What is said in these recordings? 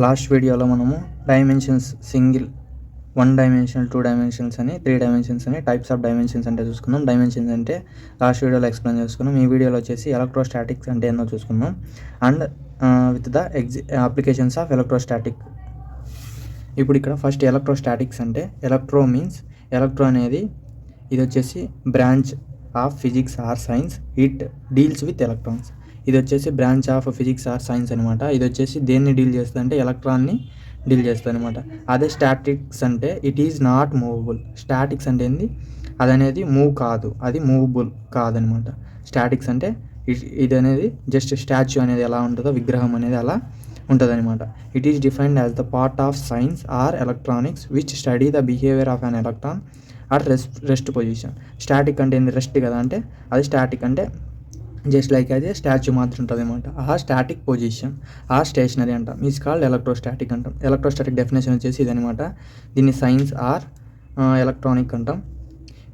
Last వీడియోలో మనము dimensions single 1 dimensional 2 dimensions అని 3 డైమెన్షన్స్ అని టైప్స్ ఆఫ్ డైమెన్షన్స్ అంటే చూసుకుందాం. డైమెన్షన్స్ అంటే లాస్ట్ వీడియోలో ఎక్స్ప్లెయిన్ చేసుకున్నాం. ఈ వీడియోలో వచ్చేసి ఎలక్ట్రోస్టాటిక్స్ అంటే ఏందో చూసుకుందాం and with the applications of electrostatic. ఇప్పుడు ఇక్కడ ఫస్ట్ ఎలక్ట్రోస్టాటిక్స్ అంటే ఎలక్ట్రో మీన్స్ ఎలక్ట్రో అనేది ఇది వచ్చేసి branch of physics or science. It deals with electrons. ఇది వచ్చేసి branch of physics or science అనమాట. ఇది వచ్చేసి దేన్ని డీల్ చేస్తుంది అంటే ఎలక్ట్రాన్ని డీల్ చేస్తుంది అనమాట. అదే స్టాటిక్స్ అంటే it is not movable. Statics అంటే ఏంది, అది అనేది మూవ్ కాదు, అది మూవబుల్ కాదనమాట. స్టాటిక్స్ అంటే ఇది అనేది జస్ట్ స్టాచ్యూ అనేది ఎలా ఉంటుందో, విగ్రహం అనేది అలా ఉంటుంది అనమాట. It is defined as the part of science or electronics which study the behaviour of an electron at rest position. Static అంటే ఏంది, రెస్ట్ కదా, అంటే అది స్టాటిక్ అంటే జస్ట్ లైక్ అదే స్టాచ్యూ మాత్రం ఉంటుంది అనమాట. ఆ స్టాటిక్ పొజిషన్ ఆ స్టేషనరీ అంటాం. ఈజ్ కాల్డ్ ఎలక్ట్రోస్టాటిక్ అంటాం. ఎలక్ట్రోస్టాటిక్ డెఫినేషన్ వచ్చేసి ఇది అనమాట. దీన్ని సైన్స్ ఆర్ ఎలక్ట్రానిక్ అంటాం.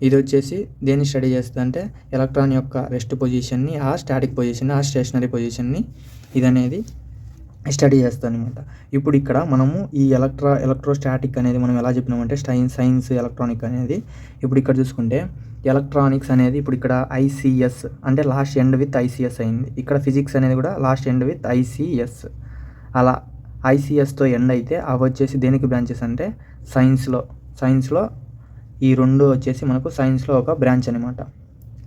ఇది వచ్చేసి దేన్ని స్టడీ చేస్తుంది అంటే ఎలక్ట్రాన్ యొక్క రెస్ట్ పొజిషన్ని, ఆ స్టాటిక్ పొజిషన్ని, ఆ స్టేషనరీ పొజిషన్ని ఇది అనేది స్టడీ చేస్తుంది అనమాట. ఇప్పుడు ఇక్కడ మనము ఈ ఎలక్ట్రోస్టాటిక్ అనేది మనం ఎలా చెప్పినామంటే సైన్స్ ఎలక్ట్రానిక్ అనేది. ఇప్పుడు ఇక్కడ చూసుకుంటే ఎలక్ట్రానిక్స్ అనేది ఇప్పుడు ఇక్కడ ఐసిఎస్ అంటే లాస్ట్ ఎండ్ విత్ ఐసిఎస్ అయింది. ఇక్కడ ఫిజిక్స్ అనేది కూడా లాస్ట్ ఎండ్ విత్ ఐసిఎస్. అలా ఐసిఎస్తో ఎండ్ అయితే అవి వచ్చేసి దేనికి బ్రాంచెస్ అంటే సైన్స్లో ఈ రెండు వచ్చేసి మనకు సైన్స్లో ఒక బ్రాంచ్ అనమాట.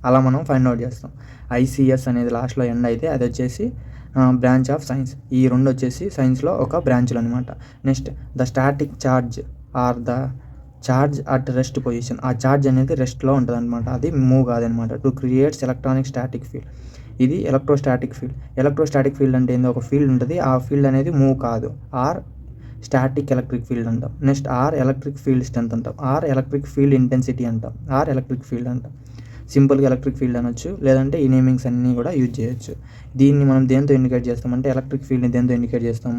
అలా మనం ఫైండ్ అవుట్ చేస్తాం. ఐసిఎస్ అనేది లాస్ట్లో ఎండ్ అయితే అది వచ్చేసి బ్రాంచ్ ఆఫ్ సైన్స్. ఈ రెండు వచ్చేసి సైన్స్లో ఒక బ్రాంచ్లు అనమాట. Next the static charge or the charge at rest position. ఆ ఛార్జ్ అనేది రెస్ట్లో ఉంటుంది అనమాట, అది మూవ్ కాదనమాట. To creates electronic static field. ఇది ఎలక్ట్రోస్టాటిక్ ఫీల్డ్. ఎలక్ట్రోస్టాటిక్ ఫీల్డ్ అంటే ఏందో ఒక ఫీల్డ్ ఉంటుంది, ఆ ఫీల్డ్ అనేది మూవ్ కాదు. ఆర్ స్టాటిక్ ఎలక్ట్రిక్ ఫీల్డ్ అంటాం. Next or electric field strength అంటాం. ఆర్ ఎలక్ట్రిక్ ఫీల్డ్ ఇంటెన్సిటీ అంటాం. ఆర్ ఎలక్ట్రిక్ ఫీల్డ్ అంటాం. సింపుల్గా ఎలక్ట్రిక్ ఫీల్డ్ అనొచ్చు, లేదంటే ఈ నేమింగ్స్ అన్నీ కూడా యూజ్ చేయొచ్చు. దీన్ని మనం దేంతో ఇండికేట్ చేస్తామంటే ఎలక్ట్రిక్ ఫీల్డ్ని దేంతో ఇండికేట్ చేస్తాం,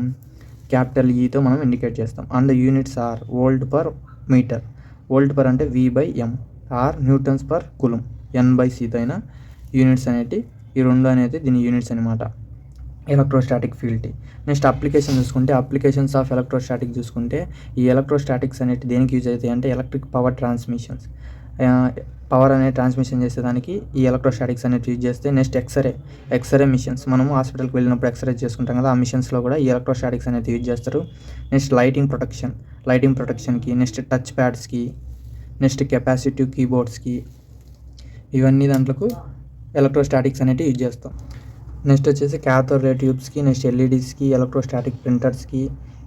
క్యాపిటల్ ఈతో మనం ఇండికేట్ చేస్తాం. And units are volt per metre. Volt per అంటే V/m, ఆర్ న్యూటన్స్ పర్ కులం, N/cతో అయినా యూనిట్స్ అనేటి ఈ రెండు అనేది దీని యూనిట్స్ అనమాట ఎలక్ట్రోస్టాటిక్ ఫీల్డ్. నెక్స్ట్ అప్లికేషన్ చూసుకుంటే అప్లికేషన్స్ ఆఫ్ ఎలక్ట్రోస్టాటిక్ చూసుకుంటే ఈ ఎలక్ట్రోస్టాటిక్స్ అనేవి దేనికి యూజ్ అవుతాయి అంటే ఎలక్ట్రిక్ పవర్ ట్రాన్స్మిషన్స్. పవర్ అనేది ట్రాన్స్మిషన్ చేసేదానికి ఈ ఎలక్ట్రోస్టాటిక్స్ అనేది యూజ్ చేస్తే. నెక్స్ట్ ఎక్స్రే మిషన్స్, మనము హాస్పిటల్కి వెళ్ళినప్పుడు ఎక్స్రే చేసుకుంటాం కదా, ఆ మిషన్స్లో కూడా ఈ ఎలక్ట్రోస్టాటిక్స్ అనేది యూజ్ చేస్తారు. నెక్స్ట్ లైటింగ్ ప్రొటెక్షన్కి, నెక్స్ట్ టచ్ ప్యాడ్స్కి, నెక్స్ట్ కెపాసిటివ్ కీబోర్డ్స్కి, ఇవన్నీ దాంట్లకు ఎలక్ట్రోస్టాటిక్స్ అనేవి యూజ్ చేస్తాం. నెక్స్ట్ వచ్చేసి క్యాథోడ్ రే ట్యూబ్స్కి, నెక్స్ట్ ఎల్ఈడీస్కి, ఎలక్ట్రోస్టాటిక్ ప్రింటర్స్కి,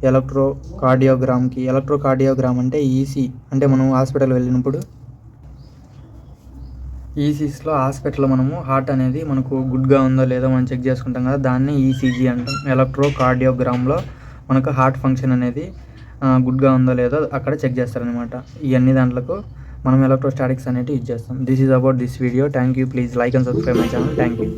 ఎలక్ట్రోకార్డియోగ్రామ్కి. ఎలక్ట్రోకార్డియోగ్రామ్ అంటే ఈసీ, అంటే మనం హాస్పిటల్ వెళ్ళినప్పుడు ఈసీస్లో హాస్పిటల్లో మనము హార్ట్ అనేది మనకు గుడ్గా ఉందో లేదో మనం చెక్ చేసుకుంటాం కదా, దాన్ని ఈసీజీ అంటాం. ఎలక్ట్రోకార్డియోగ్రామ్లో మనకు హార్ట్ ఫంక్షన్ అనేది గుడ్గా ఉందో లేదో అక్కడ చెక్ చేస్తారనమాట. ఇవన్నీ దాంట్లకు మనం ఎలక్ట్రోస్టాటిక్స్ అనేవి యూజ్ చేస్తాం. This is about this video. Thank you. Please like and subscribe my channel. Thank you.